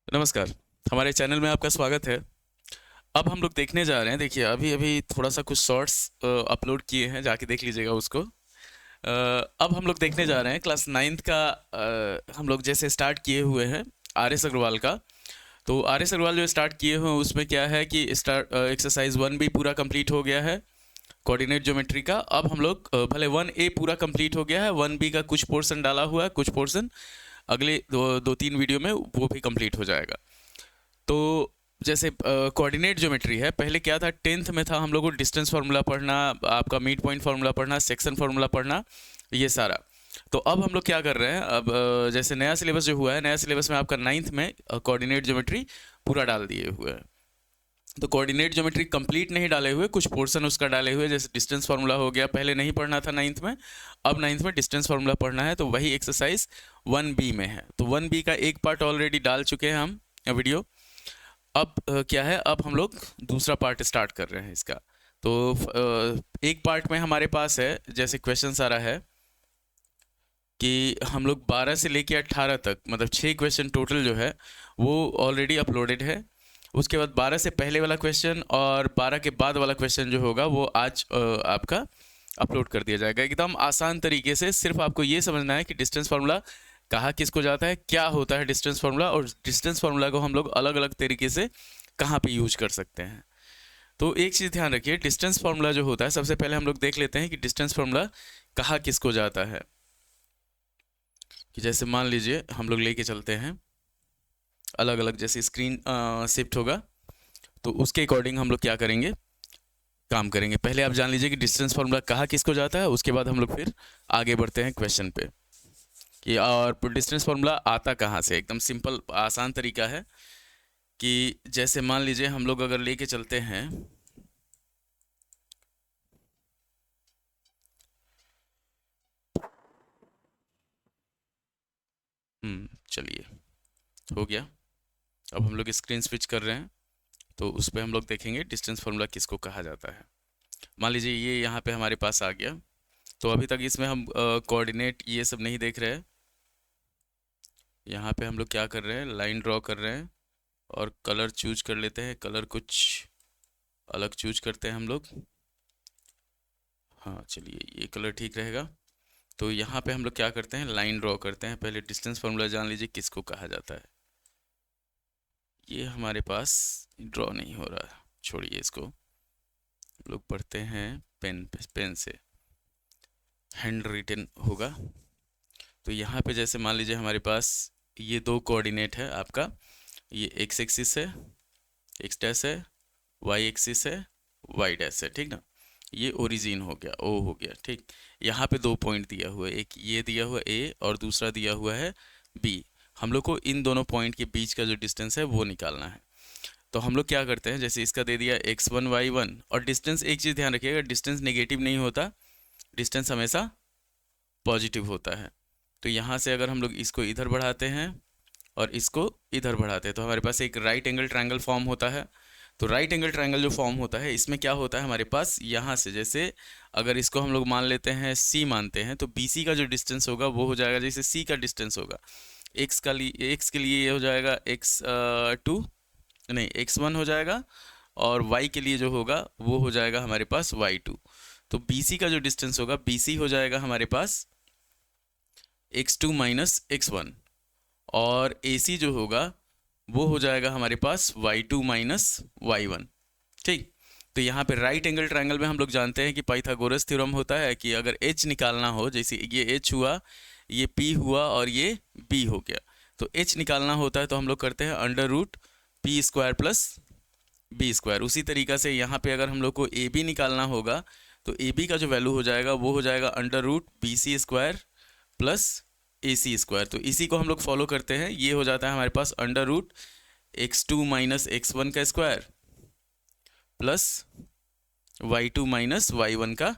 नमस्कार। हमारे चैनल में आपका स्वागत है। अब हम लोग देखने जा रहे हैं, देखिए अभी अभी थोड़ा सा कुछ शॉर्ट्स अपलोड किए हैं, जाके देख लीजिएगा उसको। अब हम लोग देखने जा रहे हैं क्लास नाइन्थ का। हम लोग जैसे स्टार्ट किए हुए हैं आर एस अग्रवाल का। तो आर एस अग्रवाल जो स्टार्ट किए हुए हैं उसमें क्या है कि स्टार्ट एक्सरसाइज 1 भी पूरा कंप्लीट हो गया है कोऑर्डिनेट ज्योमेट्री का। अब हम लोग भले 1A पूरा कंप्लीट हो गया है, 1B का कुछ पोर्शन डाला हुआ है, कुछ पोर्शन अगले दो तीन वीडियो में वो भी कंप्लीट हो जाएगा। तो जैसे कोऑर्डिनेट ज्योमेट्री है, पहले क्या था, टेंथ में था हम लोग को डिस्टेंस फार्मूला पढ़ना, आपका मिड पॉइंट फार्मूला पढ़ना, सेक्शन फार्मूला पढ़ना, ये सारा। तो अब हम लोग क्या कर रहे हैं, अब जैसे नया सिलेबस जो हुआ है, नया सिलेबस में आपका नाइन्थ में कोऑर्डिनेट ज्योमेट्री पूरा डाल दिए हुए हैं। तो कोऑर्डिनेट ज्योमेट्री कंप्लीट नहीं डाले हुए, कुछ पोर्शन उसका डाले हुए, जैसे डिस्टेंस फार्मूला हो गया, पहले नहीं पढ़ना था नाइन्थ में, अब नाइन्थ में डिस्टेंस फार्मूला पढ़ना है, तो वही एक्सरसाइज 1B में है। तो 1B का एक पार्ट ऑलरेडी डाल चुके हैं हम वीडियो। अब क्या है, अब हम लोग दूसरा पार्ट स्टार्ट कर रहे हैं इसका। तो एक पार्ट में हमारे पास है, जैसे क्वेश्चन आ रहा है कि हम लोग 12 से लेके 18 तक, मतलब 6 क्वेश्चन टोटल जो है वो ऑलरेडी अपलोडेड है। उसके बाद 12 से पहले वाला क्वेश्चन और 12 के बाद वाला क्वेश्चन जो होगा वो आज आपका अपलोड कर दिया जाएगा, एकदम आसान तरीके से। सिर्फ आपको ये समझना है कि डिस्टेंस फार्मूला कहाँ किसको जाता है, क्या होता है डिस्टेंस फार्मूला, और डिस्टेंस फार्मूला को हम लोग अलग अलग तरीके से कहाँ पे यूज कर सकते हैं। तो एक चीज़ ध्यान रखिए, डिस्टेंस फार्मूला जो होता है, सबसे पहले हम लोग देख लेते हैं कि डिस्टेंस फार्मूला कहाँ किसको जाता है। कि जैसे मान लीजिए हम लोग लेके चलते हैं अलग अलग, जैसे स्क्रीन शिफ्ट होगा तो उसके अकॉर्डिंग हम लोग क्या करेंगे, काम करेंगे। पहले आप जान लीजिए कि डिस्टेंस फार्मूला कहाँ किसको जाता है, उसके बाद हम लोग फिर आगे बढ़ते हैं क्वेश्चन पे कि और डिस्टेंस फार्मूला आता कहाँ से। एकदम सिंपल आसान तरीका है कि जैसे मान लीजिए हम लोग अगर लेके चलते हैं, चलिए हो गया। अब हम लोग स्क्रीन स्विच कर रहे हैं, तो उस पर हम लोग देखेंगे डिस्टेंस फार्मूला किसको कहा जाता है। मान लीजिए ये यहाँ पे हमारे पास आ गया। तो अभी तक इसमें हम कोऑर्डिनेट ये सब नहीं देख रहे हैं। यहाँ पे हम लोग क्या कर रहे हैं, लाइन ड्रॉ कर रहे हैं और कलर चूज कर लेते हैं। कलर कुछ अलग चूज करते हैं हम लोग। हाँ चलिए, ये कलर ठीक रहेगा। तो यहाँ पे हम लोग क्या करते हैं, लाइन ड्रॉ करते हैं। पहले डिस्टेंस फार्मूला जान लीजिए किसको कहा जाता है। ये हमारे पास ड्रॉ नहीं हो रहा, छोड़िए इसको, हम लोग पढ़ते हैं पेन से, हैंड रिटन होगा। तो यहाँ पे जैसे मान लीजिए हमारे पास ये दो कोऑर्डिनेट है आपका, ये एक्स एक्सिस है, एक्स डैश है, वाई एक्सिस है, वाई डैश है, ठीक ना। ये ओरिजिन हो गया, ओ हो गया, ठीक। यहाँ पे दो पॉइंट दिया हुआ है, एक ये दिया हुआ ए और दूसरा दिया हुआ है बी। हम लोग को इन दोनों पॉइंट के बीच का जो डिस्टेंस है वो निकालना है। तो हम लोग क्या करते हैं, जैसे इसका दे दिया x1 y1, और डिस्टेंस, एक चीज़ ध्यान रखिएगा, डिस्टेंस नेगेटिव नहीं होता, डिस्टेंस हमेशा पॉजिटिव होता है। तो यहाँ से अगर हम लोग इसको इधर बढ़ाते हैं और इसको इधर बढ़ाते हैं तो हमारे पास एक राइट एंगल ट्रायंगल फॉर्म होता है। तो राइट एंगल ट्रायंगल जो फॉर्म होता है, इसमें क्या होता है हमारे पास, यहाँ से जैसे अगर इसको हम लोग मान लेते हैं सी मानते हैं, तो बी सी का जो डिस्टेंस होगा वो हो जाएगा, जैसे सी का डिस्टेंस होगा एक्स के लिए ये हो जाएगा x2, नहीं x1 हो जाएगा, और y के लिए जो होगा वो हो जाएगा हमारे पास y2। तो BC का जो डिस्टेंस होगा, BC हो जाएगा हमारे पास x2 माइनस x1, और AC जो होगा वो हो जाएगा हमारे पास y2 माइनस y1, ठीक। तो यहाँ पे राइट एंगल ट्रायंगल में हम लोग जानते हैं कि पाइथागोरस थ्योरम होता है कि अगर h निकालना हो, जैसे ये h हुआ, ये p हुआ और ये b हो गया, तो h निकालना होता है तो हम लोग करते हैं under root P square plus B square. उसी तरीका से यहाँ पे अगर हम लोग को ए बी निकालना होगा तो ए बी का जो वैल्यू हो जाएगा वो हो जाएगा under root B C square plus A C square. तो इसी को हम लोग फॉलो करते हैं, ये हो जाता है हमारे पास under root x2 minus x1 का square plus y2 minus y1 का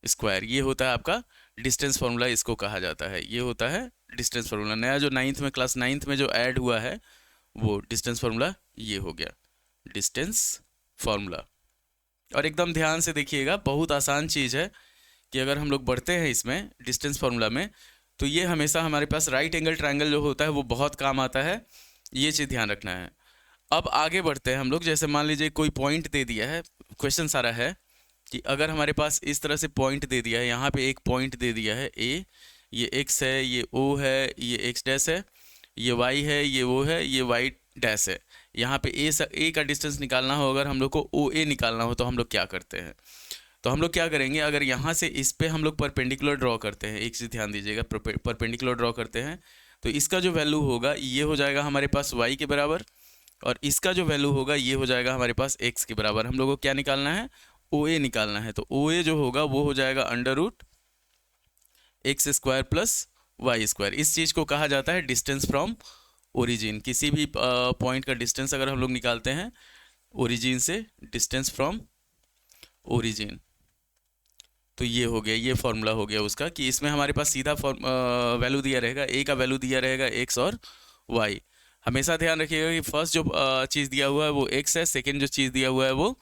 स्क्वायर। ये होता है आपका डिस्टेंस फार्मूला, इसको कहा जाता है, ये होता है डिस्टेंस फार्मूला। नया जो नाइन्थ में, क्लास नाइन्थ में जो ऐड हुआ है वो डिस्टेंस फार्मूला ये हो गया, डिस्टेंस फार्मूला। और एकदम ध्यान से देखिएगा, बहुत आसान चीज़ है कि अगर हम लोग बढ़ते हैं इसमें डिस्टेंस फार्मूला में, तो ये हमेशा हमारे पास राइट एंगल ट्रायंगल जो होता है वो बहुत काम आता है। ये चीज़ ध्यान रखना है। अब आगे बढ़ते हैं हम लोग। जैसे मान लीजिए कोई पॉइंट दे दिया है, क्वेश्चन सारा है कि अगर हमारे पास इस तरह से पॉइंट दे दिया है, यहाँ पे एक पॉइंट दे दिया है ए, ये एक्स है, ये ओ है, ये एक्स डैश है, ये वाई है, ये ओ है, ये वाई डैश है। यहाँ पे ए का डिस्टेंस निकालना हो, अगर हम लोग को ओ ए निकालना हो तो हम लोग क्या करते हैं? तो हम लोग क्या करेंगे, अगर यहाँ से इस पे हम लोग परपेंडिकुलर ड्रॉ करते हैं, एक चीज़ ध्यान दीजिएगा, परपेंडिकुलर ड्रॉ करते हैं तो इसका जो वैल्यू होगा ये हो जाएगा हमारे पास y के बराबर, और इसका जो वैल्यू होगा ये हो जाएगा हमारे पास x के बराबर। हम लोगों को क्या निकालना है? OA निकालना है। तो OA जो होगा वो हो जाएगा under root X square plus Y square. इस चीज़ को कहा जाता है डिस्टेंस फ्रॉम ओरिजिन। किसी भी पॉइंट का डिस्टेंस अगर हम लोग निकालते हैं ओरिजिन से, डिस्टेंस फ्रॉम ओरिजिन, तो ये हो गया, ये फॉर्मूला हो गया उसका, कि इसमें हमारे पास सीधा वैल्यू दिया रहेगा, ए का वैल्यू दिया रहेगा एक्स और वाई। हमेशा ध्यान रखिएगा कि फर्स्ट जो चीज़ दिया हुआ है वो एक्स है, सेकेंड जो चीज़ दिया हुआ है वो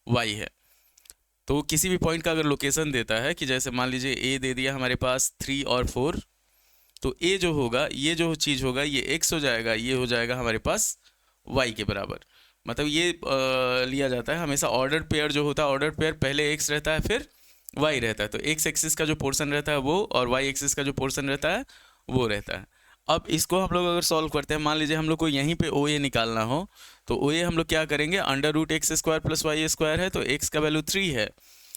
वाई है। तो किसी भी पॉइंट का अगर लोकेशन देता है, कि जैसे मान लीजिए ए दे दिया हमारे पास 3 और 4, तो ए जो होगा, ये जो चीज़ होगा ये एक्स हो जाएगा, ये हो जाएगा हमारे पास वाई के बराबर। मतलब ये लिया जाता है हमेशा ऑर्डर पेयर जो होता है, ऑर्डर पेयर पहले एक्स रहता है फिर वाई रहता है। तो एक्स एक्सिस का जो पोर्शन रहता है वो, और वाई एक्सिस का जो पोर्शन रहता है वो रहता है। अब इसको हम लोग अगर सॉल्व करते हैं, मान लीजिए हम लोग को यहीं पे ओ ए निकालना हो, तो ओ ए हम लोग क्या करेंगे, under root X square plus Y square है, तो एक्स का वैल्यू 3 है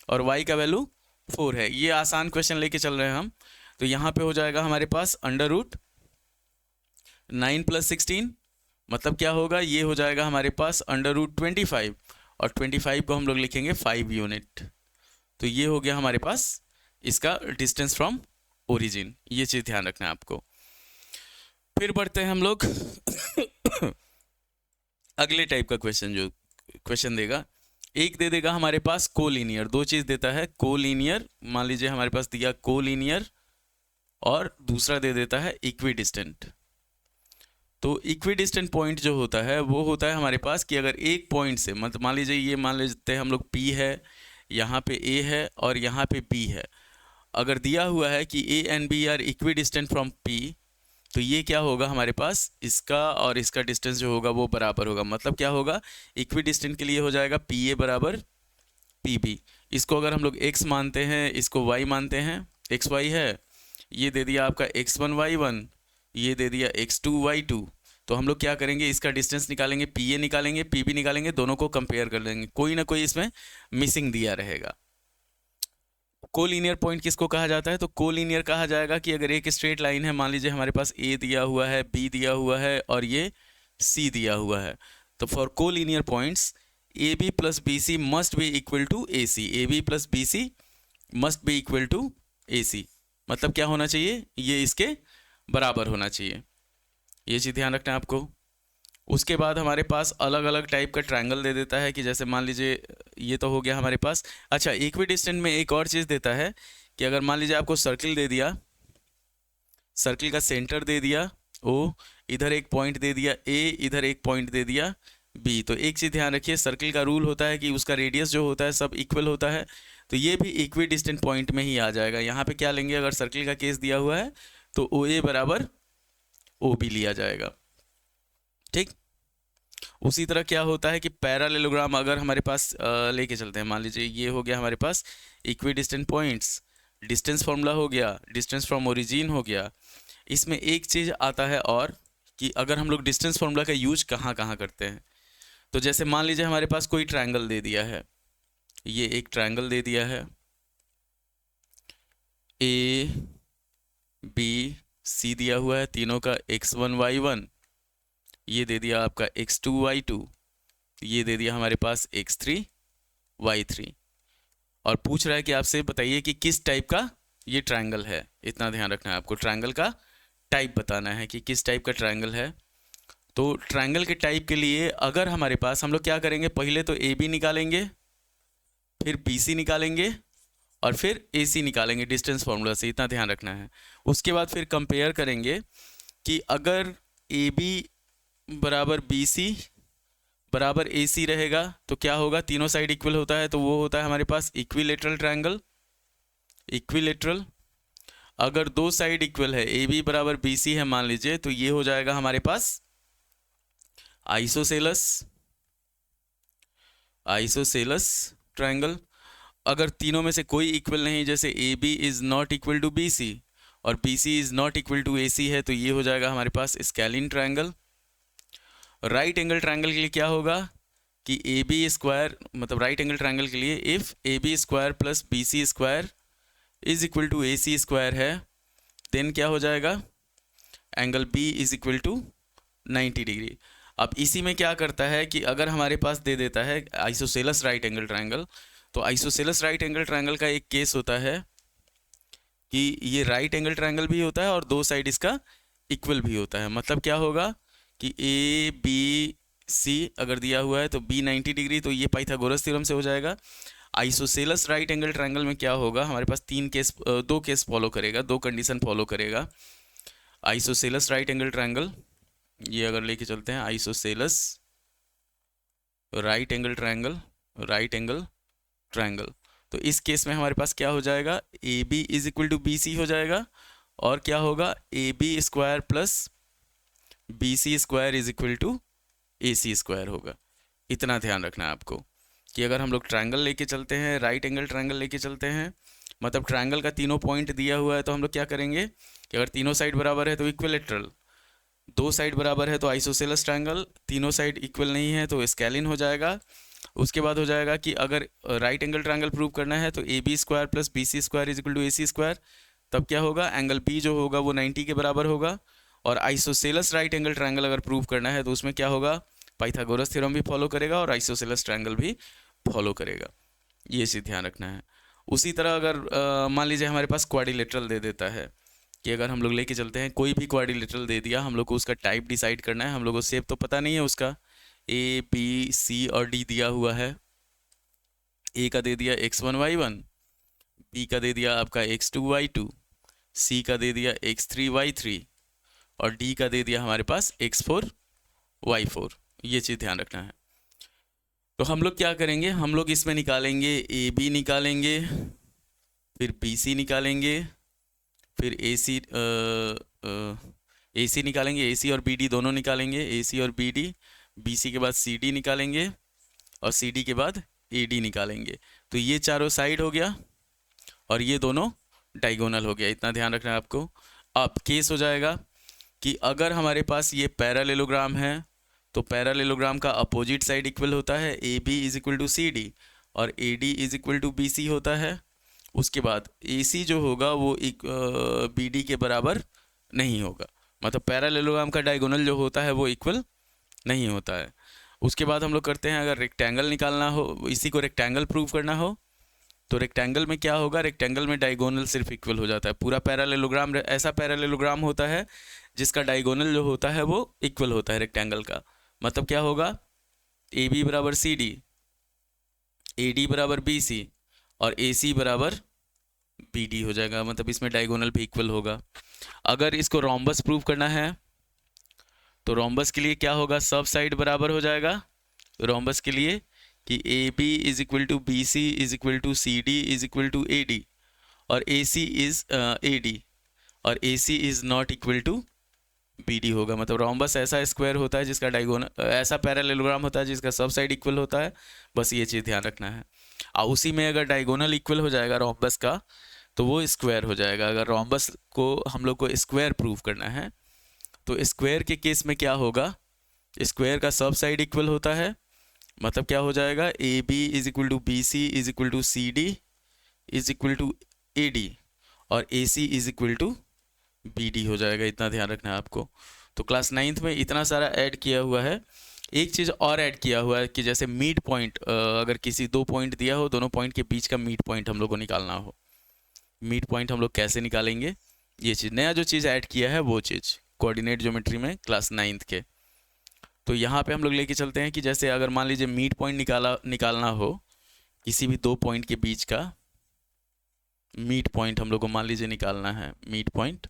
और वाई का वैल्यू 4 है। ये आसान क्वेश्चन लेके चल रहे हैं हम। तो यहाँ पे हो जाएगा हमारे पास अंडर रूट 9 प्लस 16, मतलब क्या होगा, ये हो जाएगा हमारे पास अंडर रूट 25, और 25 को हम लोग लिखेंगे 5 यूनिट। तो ये हो गया हमारे पास इसका डिस्टेंस फ्रॉम ओरिजिन। ये चीज़ ध्यान रखना है आपको। फिर बढ़ते हैं हम लोग अगले टाइप का क्वेश्चन। जो क्वेश्चन देगा, एक दे देगा हमारे पास कोलिनियर, दो चीज़ देता है कोलिनियर, मान लीजिए हमारे पास दिया कोलिनियर, और दूसरा दे देता है इक्विडिस्टेंट। तो इक्विडिस्टेंट पॉइंट जो होता है वो होता है हमारे पास कि अगर एक पॉइंट से, मतलब मान लीजिए ये मान लेते हैं हम लोग P है, यहाँ पे A है और यहाँ पे B है। अगर दिया हुआ है कि A and B are equidistant from P, तो ये क्या होगा हमारे पास, इसका और इसका डिस्टेंस जो होगा वो बराबर होगा। मतलब क्या होगा, इक्विडिस्टेंट के लिए हो जाएगा PA बराबर PB। इसको अगर हम लोग x मानते हैं, इसको y मानते हैं, xy है, ये दे दिया आपका x1 y1, ये दे दिया x2 y2। तो हम लोग क्या करेंगे, इसका डिस्टेंस निकालेंगे, PA निकालेंगे, PB निकालेंगे, दोनों को कंपेयर कर लेंगे, कोई ना कोई इसमें मिसिंग दिया रहेगा। कोलिनियर पॉइंट किसको कहा जाता है? तो कोलिनियर कहा जाएगा कि अगर एक स्ट्रेट लाइन है, मान लीजिए हमारे पास A दिया हुआ है, B दिया हुआ है और ये C दिया हुआ है, तो for collinear points AB plus BC must be equal to AC। AB plus BC must be equal to AC। मतलब क्या होना चाहिए, ये इसके बराबर होना चाहिए। ये चीज़ ध्यान रखना है आपको। उसके बाद हमारे पास अलग अलग टाइप का ट्रायंगल दे देता है, कि जैसे मान लीजिए ये तो हो गया हमारे पास। अच्छा, इक्विडिस्टेंट में एक और चीज़ देता है कि अगर मान लीजिए आपको सर्किल दे दिया, सर्किल का सेंटर दे दिया O, इधर एक पॉइंट दे दिया A, इधर एक पॉइंट दे दिया B। तो एक चीज़ ध्यान रखिए, सर्किल का रूल होता है कि उसका रेडियस जो होता है सब इक्वल होता है। तो ये भी इक्विडिस्टेंट पॉइंट में ही आ जाएगा। यहाँ पे क्या लेंगे, अगर सर्किल का केस दिया हुआ है तो OA बराबर OB लिया जाएगा। ठीक। उसी तरह क्या होता है कि पैरेललोग्राम अगर हमारे पास लेके चलते हैं, मान लीजिए ये हो गया हमारे पास इक्विडिस्टेंट पॉइंट्स, डिस्टेंस फार्मूला हो गया, डिस्टेंस फ्रॉम ओरिजिन हो गया। इसमें एक चीज़ आता है और, कि अगर हम लोग डिस्टेंस फार्मूला का यूज कहाँ कहाँ करते हैं। तो जैसे मान लीजिए हमारे पास कोई ट्रायंगल दे दिया है, ये एक ट्रायंगल दे दिया है ABC दिया हुआ है, तीनों का x1 y1, ये दे दिया आपका x2 y2, ये दे दिया हमारे पास x3 y3, और पूछ रहा है कि आपसे बताइए कि किस टाइप का ये ट्रायंगल है। इतना ध्यान रखना है आपको, ट्रायंगल का टाइप बताना है कि किस टाइप का ट्रायंगल है। तो ट्रायंगल के टाइप के लिए अगर हमारे पास, हम लोग क्या करेंगे, पहले तो AB निकालेंगे, फिर BC निकालेंगे और फिर AC निकालेंगे डिस्टेंस फार्मूला से। इतना ध्यान रखना है। उसके बाद फिर कंपेयर करेंगे कि अगर AB बराबर BC बराबर AC रहेगा तो क्या होगा, तीनों साइड इक्वल होता है तो वो होता है हमारे पास इक्विलेटरल ट्रायंगल। इक्विलेटरल, अगर दो साइड इक्वल है, AB बराबर BC है मान लीजिए, तो ये हो जाएगा हमारे पास आइसोसेलस ट्रायंगल। अगर तीनों में से कोई इक्वल नहीं, जैसे A B is not equal to B C और B C is not equal to A C है, तो ये हो जाएगा हमारे पास scalene triangle. Right angle triangle के लिए क्या होगा कि ए बी स्क्वायर, मतलब राइट एंगल ट्रायंगल के लिए if A B square plus B C square is equal to A C square है, देन क्या हो जाएगा, angle B is equal to 90 degree. अब इसी में क्या करता है कि अगर हमारे पास दे देता है आइसोसेलस राइट एंगल ट्रायंगल, तो आइसोसेलस राइट एंगल ट्रायंगल का एक केस होता है कि ये राइट एंगल ट्रायंगल भी होता है और दो साइड इसका इक्वल भी होता है। मतलब क्या होगा कि ए बी सी अगर दिया हुआ है तो बी 90 डिग्री, तो ये पाइथागोरस थ्योरम से हो जाएगा। आइसोसेलस राइट एंगल ट्रायंगल में क्या होगा, हमारे पास दो केस फॉलो करेगा, दो कंडीशन फॉलो करेगा। आइसोसेलस राइट एंगल ट्रायंगल, ये अगर लेके चलते हैं आइसोसेलस राइट एंगल ट्रायंगल, तो इस केस में हमारे पास क्या हो जाएगा, A B is equal to B C हो जाएगा, और क्या होगा, A B square plus B C square is equal to A C square होगा। इतना ध्यान रखना है आपको कि अगर हम लोग ट्रायंगल लेके चलते हैं, राइट एंगल ट्रायंगल लेके चलते हैं, मतलब ट्रायंगल का तीनों पॉइंट दिया हुआ है, तो हम लोग क्या करेंगे कि अगर तीनों साइड बराबर है तो इक्विलेटरल, दो साइड बराबर है तो आइसोसेलस ट्रायंगल, तीनों साइड इक्वल नहीं है तो स्केलिन हो जाएगा। उसके बाद हो जाएगा कि अगर राइट एंगल ट्रायंगल प्रूव करना है तो A B square plus B C square is equal to A C square, तब क्या होगा, एंगल बी जो होगा वो 90 के बराबर होगा। और आइसोसेलस राइट एंगल ट्रायंगल अगर प्रूव करना है तो उसमें क्या होगा, पाइथागोरस थ्योरम भी फॉलो करेगा और आइसोसेलस ट्रायंगल भी फॉलो करेगा। ये चीज़ ध्यान रखना है। उसी तरह अगर मान लीजिए हमारे पास क्वाड्रिलेटरल दे देता है, कि अगर हम लोग लेके चलते हैं कोई भी क्वाड्रिलेटरल दे दिया, हम लोग को उसका टाइप डिसाइड करना है, हम लोग को शेप तो पता नहीं है उसका, ए बी सी और डी दिया हुआ है। ए का दे दिया x1 y1, बी का दे दिया आपका x2 y2, सी का दे दिया x3 y3 और डी का दे दिया हमारे पास x4 y4। ये चीज़ ध्यान रखना है। तो हम लोग क्या करेंगे, हम लोग इसमें निकालेंगे ए बी निकालेंगे, फिर बी सी निकालेंगे, फिर ए सी निकालेंगे, ए सी और बी डी दोनों निकालेंगे, ए सी और बी डी, बी सी के बाद सी डी निकालेंगे और सी डी के बाद ए डी निकालेंगे। तो ये चारों साइड हो गया और ये दोनों डायगोनल हो गया। इतना ध्यान रखना है आपको। अब केस हो जाएगा कि अगर हमारे पास ये पैरालेलोग्राम है तो पैरालेलोग्राम का अपोजिट साइड इक्वल होता है, A B is equal to C D और A D is equal to B C होता है। उसके बाद ए सी जो होगा वो बी डी के बराबर नहीं होगा, मतलब पैरालेलोग्राम का डायगोनल जो होता है वो इक्वल नहीं होता है। उसके बाद हम लोग करते हैं, अगर रेक्टेंगल निकालना हो, इसी को रेक्टेंगल प्रूव करना हो, तो रेक्टेंगल में क्या होगा, रेक्टेंगल में डायगोनल सिर्फ इक्वल हो जाता है। पूरा पैरालेलोग्राम ऐसा पैरालेलोग्राम होता है जिसका डायगोनल जो होता है वो इक्वल होता है रेक्टेंगल का। मतलब क्या होगा, ए बी बराबर सी डी, ए डी बराबर बी सी और ए सी बराबर बी डी हो जाएगा, मतलब इसमें डायगोनल भी इक्वल होगा। अगर इसको रोम्बस प्रूव करना है तो रोम्बस के लिए क्या होगा, सब साइड बराबर हो जाएगा रोम्बस के लिए, कि A B is equal to B C is equal to C D is equal to A D और A C is A D और A C is not equal to B D होगा। मतलब rhombus ऐसा square होता है जिसका diagonal, ऐसा parallelogram होता है जिसका सब साइड इक्वल होता है। बस ये चीज़ ध्यान रखना है। और उसी में अगर डायगोनल इक्वल हो जाएगा रोम्बस का तो वो स्क्वायर हो जाएगा। अगर रोम्बस को हम लोग को स्क्वायर प्रूव करना है तो स्क्वायर के केस में क्या होगा, स्क्वायर का सब साइड इक्वल होता है, मतलब क्या हो जाएगा, A B is equal to B C is equal to C D is equal to A D और A C is equal to B D हो जाएगा। इतना ध्यान रखना है आपको। तो क्लास 9th में इतना सारा ऐड किया हुआ है। एक चीज़ और ऐड किया हुआ है कि जैसे मिड पॉइंट, अगर किसी दो पॉइंट दिया हो, दोनों पॉइंट के बीच का मिड पॉइंट हम लोग को निकालना हो, मिड पॉइंट हम लोग कैसे निकालेंगे, ये चीज़ नया जो चीज़ ऐड किया है वो चीज़ कोऑर्डिनेट ज्योमेट्री में क्लास 9th के। तो यहाँ पे हम लोग लेके चलते हैं कि जैसे अगर मान लीजिए मिड पॉइंट निकालना हो किसी भी दो पॉइंट के बीच का, मिड पॉइंट हम लोग को मान लीजिए निकालना है मिड पॉइंट,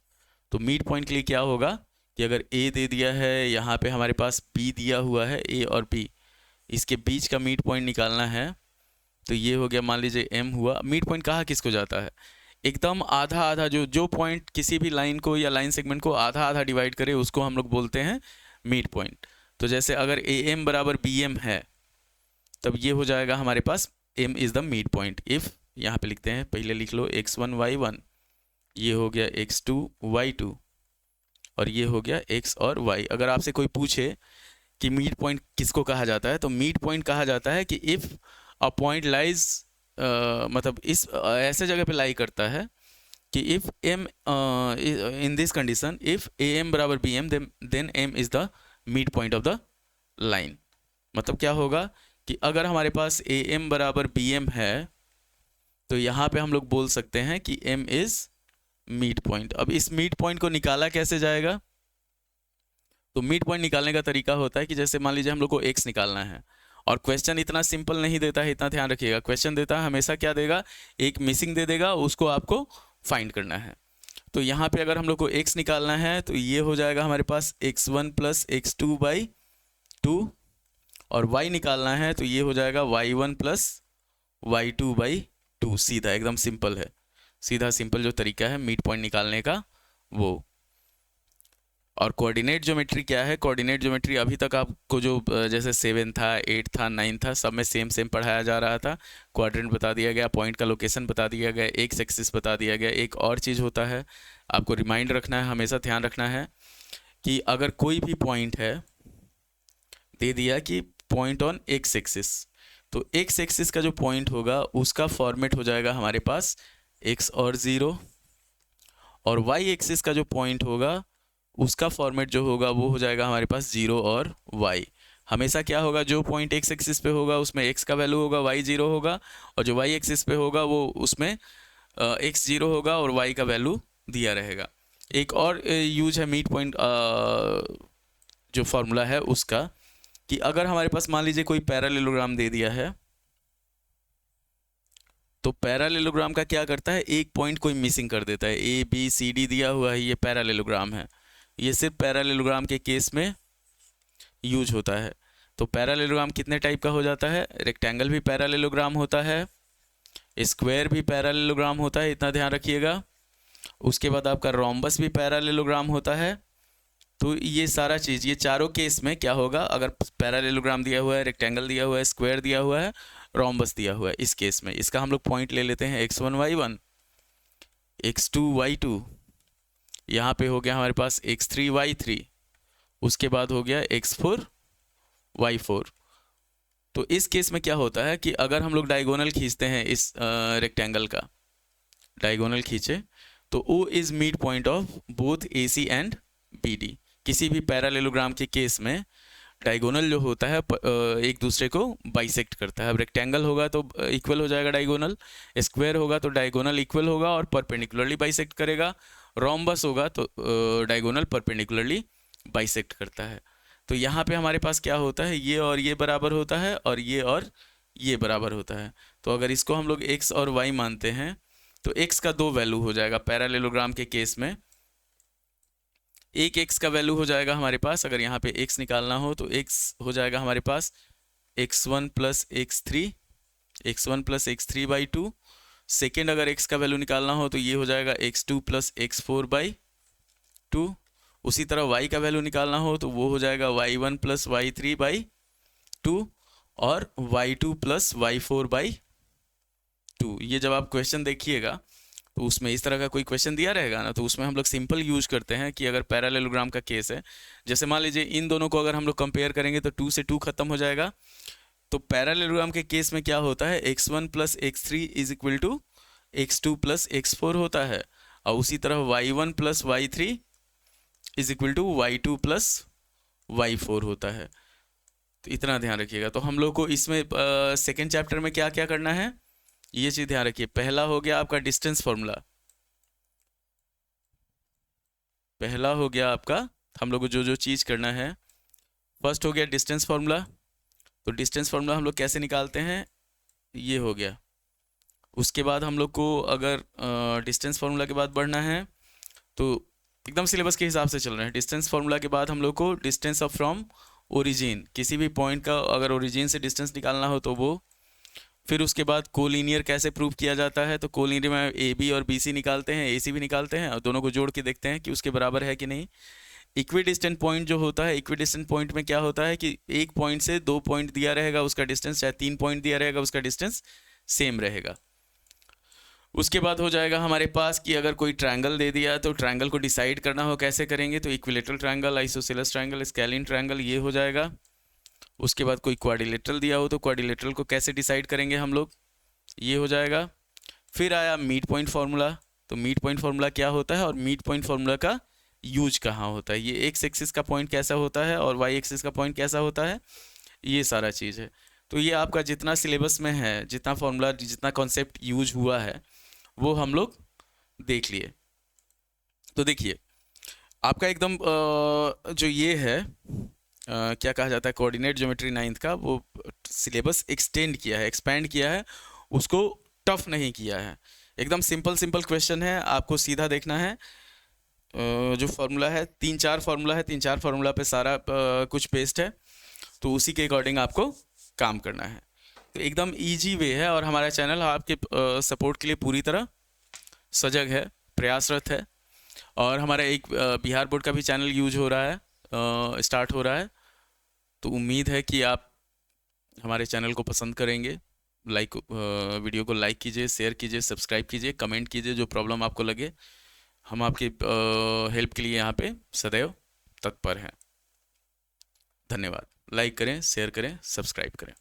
तो मिड पॉइंट के लिए क्या होगा कि अगर ए दे दिया है, यहाँ पे हमारे पास बी दिया हुआ है, ए और बी, इसके बीच का मिड पॉइंट निकालना है। तो ये हो गया, मान लीजिए एम हुआ। मिड पॉइंट कहाँ किसको जाता है, एकदम आधा आधा, जो पॉइंट किसी भी लाइन को या लाइन सेगमेंट को आधा आधा डिवाइड करे उसको हम लोग बोलते हैं मिड पॉइंट। तो जैसे अगर ए एम बराबर बी एम है तब ये हो जाएगा हमारे पास M is the mid point. If यहाँ पे लिखते हैं, पहले लिख लो x1 y1, ये हो गया x2 y2 और ये हो गया x और y। अगर आपसे कोई पूछे कि मिड पॉइंट किसको कहा जाता है, तो मिड पॉइंट कहा जाता है कि इफ़ अ पॉइंट लाइज, मतलब इस ऐसे जगह पे लाई करता है कि if m in this condition if A M बराबर B M then m is the mid point of the line. मतलब क्या होगा कि अगर हमारे पास ए एम बराबर बी एम है तो यहाँ पे हम लोग बोल सकते हैं कि m इज़ मिड पॉइंट। अब इस मिड पॉइंट को निकाला कैसे जाएगा? तो मिड पॉइंट निकालने का तरीका होता है कि जैसे मान लीजिए हम लोग को x निकालना है और क्वेश्चन इतना सिंपल नहीं देता है, इतना ध्यान रखिएगा। क्वेश्चन देता है हमेशा क्या देगा, एक मिसिंग दे देगा, उसको आपको फाइंड करना है। तो यहाँ पे अगर हम लोग को x निकालना है तो ये हो जाएगा हमारे पास x1 प्लस x2 बाई 2, और y निकालना है तो ये हो जाएगा y1 प्लस y2 बाई 2। सीधा एकदम सिंपल है, सीधा सिंपल जो तरीका है मिड पॉइंट निकालने का वो। और कोऑर्डिनेट ज्योमेट्री क्या है? कोऑर्डिनेट ज्योमेट्री अभी तक आपको जो जैसे 7 था, 8 था, 9 था, सब में सेम पढ़ाया जा रहा था। क्वाड्रेंट बता दिया गया, पॉइंट का लोकेशन बता दिया गया, एक्स एक्सिस बता दिया गया। एक और चीज़ होता है, आपको रिमाइंड रखना है, हमेशा ध्यान रखना है कि अगर कोई भी पॉइंट है, दे दिया कि पॉइंट ऑन एक्स एक्सिस, तो एक्स एक्सिस का जो पॉइंट होगा उसका फॉर्मेट हो जाएगा हमारे पास x और 0, और y एक्सिस का जो पॉइंट होगा उसका फॉर्मेट जो होगा वो हो जाएगा हमारे पास 0 और y। हमेशा क्या होगा, जो पॉइंट x एक्सिस पे होगा उसमें x का वैल्यू होगा, y 0 होगा, और जो y एक्सिस पे होगा वो उसमें x 0 होगा और y का वैल्यू दिया रहेगा। एक और यूज है मिड पॉइंट जो फॉर्मूला है उसका, कि अगर हमारे पास मान लीजिए कोई पैरेललोग्राम दे दिया है, तो पैरेललोग्राम का क्या करता है, एक पॉइंट कोई मिसिंग कर देता है। ए बी सी डी दिया हुआ है, ये पैरेललोग्राम है, ये सिर्फ पैरेललोग्राम के केस में यूज होता है। तो पैरेललोग्राम कितने टाइप का हो जाता है? रेक्टेंगल भी पैरेललोग्राम होता है, स्क्वायर भी पैरेललोग्राम होता है, इतना ध्यान रखिएगा। उसके बाद आपका रोम्बस भी पैरेललोग्राम होता है। तो ये सारा चीज़, ये चारों केस में क्या होगा, अगर पैरेललोग्राम दिया हुआ है, रेक्टेंगल दिया हुआ है, स्क्वायर दिया हुआ है, रोम्बस दिया हुआ है, इस केस में इसका हम लोग पॉइंट ले लेते हैं x1 y1, x2 y2, यहाँ पे हो गया हमारे पास x3 y3, उसके बाद हो गया x4 y4। तो इस केस में क्या होता है कि अगर हम लोग डायगोनल खींचते हैं इस रेक्टेंगल का, डायगोनल खींचे तो O is mid point of both AC and BD। किसी भी पैरेललोग्राम के केस में डायगोनल जो होता है एक दूसरे को बाइसेक्ट करता है। अब रेक्टेंगल होगा तो इक्वल हो जाएगा डायगोनल, स्क्वायर होगा तो डायगोनल इक्वल होगा और परपेंडिकुलरली बाइसेक्ट करेगा, रोम्बस होगा तो डायगोनल परपेंडिकुलरली बाइसेक्ट करता है। तो यहाँ पे हमारे पास क्या होता है, ये और ये बराबर होता है और ये और ये बराबर होता है। तो अगर इसको हम लोग x और y मानते हैं तो x का दो वैल्यू हो जाएगा पैरेललोग्राम के केस में। एक x का वैल्यू हो जाएगा हमारे पास, अगर यहाँ पे x निकालना हो तो x हो जाएगा हमारे पास x1 plus x3 by 2। Second अगर x का वैल्यू निकालना हो तो ये हो जाएगा x2 प्लस x4 बाई 2। उसी तरह y का वैल्यू निकालना हो तो वो हो जाएगा y1 प्लस y3 बाई 2 और y2 प्लस y4 बाई 2। ये जब आप क्वेश्चन देखिएगा तो उसमें इस तरह का कोई क्वेश्चन दिया रहेगा ना, तो उसमें हम लोग सिंपल यूज करते हैं कि अगर पैरेललोग्राम का केस है, जैसे मान लीजिए इन दोनों को अगर हम लोग कंपेयर करेंगे तो 2 से 2 खत्म हो जाएगा। तो पैरेललोग्राम के केस में क्या होता है, x1 plus x3 is equal to x2 plus x4 होता है, और उसी तरह y1 plus y3 is equal to y2 plus y4 होता है। तो इतना ध्यान रखिएगा। तो हम लोग को इसमें सेकेंड चैप्टर में क्या क्या करना है ये चीज ध्यान रखिए। पहला हो गया आपका डिस्टेंस फॉर्मूला, पहला हो गया आपका हम लोग को जो चीज करना है, फर्स्ट हो गया डिस्टेंस फॉर्मूला। तो डिस्टेंस फॉर्मूला हम लोग कैसे निकालते हैं, ये हो गया। उसके बाद हम लोग को अगर डिस्टेंस फार्मूला के बाद बढ़ना है तो एकदम सिलेबस के हिसाब से चल रहे हैं। डिस्टेंस फार्मूला के बाद हम लोग को डिस्टेंस ऑफ फ्रॉम ओरिजिन, किसी भी पॉइंट का अगर ओरिजिन से डिस्टेंस निकालना हो तो वो। फिर उसके बाद कोलिनियर कैसे प्रूव किया जाता है, तो कोलिनियर में AB और BC निकालते हैं, AC भी निकालते हैं और दोनों को जोड़ के देखते हैं कि उसके बराबर है कि नहीं। इक्विडिस्टेंट पॉइंट जो होता है, इक्विडिस्टेंट पॉइंट में क्या होता है कि एक पॉइंट से 2 पॉइंट दिया रहेगा उसका डिस्टेंस, चाहे 3 पॉइंट दिया रहेगा उसका डिस्टेंस सेम रहेगा। उसके बाद हो जाएगा हमारे पास कि अगर कोई ट्रायंगल दे दिया तो ट्रायंगल को डिसाइड करना हो कैसे करेंगे, तो equilateral triangle, isosceles triangle, scalene triangle, ये हो जाएगा। उसके बाद कोई क्वाड्रिलेटरल दिया हो तो क्वाड्रिलेटरल को कैसे डिसाइड करेंगे हम लोग, ये हो जाएगा। फिर आया मिड पॉइंट फार्मूला, तो मिड पॉइंट फार्मूला क्या होता है और मिड पॉइंट फार्मूला का यूज कहाँ होता है, ये एक्स एक्सिस का पॉइंट कैसा होता है और वाई एक्सिस का पॉइंट कैसा होता है, ये सारा चीज़ है। तो ये आपका जितना सिलेबस में है, जितना फार्मूला, जितना कॉन्सेप्ट यूज हुआ है वो हम लोग देख लिए। तो देखिए आपका एकदम जो ये है क्या कहा जाता है, कोऑर्डिनेट ज्योमेट्री 9th का, वो सिलेबस एक्सटेंड किया है, एक्सपैंड किया है, उसको टफ नहीं किया है। एकदम सिंपल सिंपल क्वेश्चन है, आपको सीधा देखना है। जो फार्मूला है 3-4 फार्मूला है, 3-4 फार्मूला पे सारा कुछ पेस्ट है, तो उसी के अकॉर्डिंग आपको काम करना है। तो एकदम इजी वे है और हमारा चैनल आपके सपोर्ट के लिए पूरी तरह सजग है, प्रयासरत है। और हमारा एक बिहार बोर्ड का भी चैनल यूज हो रहा है, स्टार्ट हो रहा है, तो उम्मीद है कि आप हमारे चैनल को पसंद करेंगे। वीडियो को लाइक कीजिए, शेयर कीजिए, सब्सक्राइब कीजिए, कमेंट कीजिए, जो प्रॉब्लम आपको लगे। हम आपकी हेल्प के लिए यहाँ पे सदैव तत्पर हैं। धन्यवाद। लाइक करें, शेयर करें, सब्सक्राइब करें।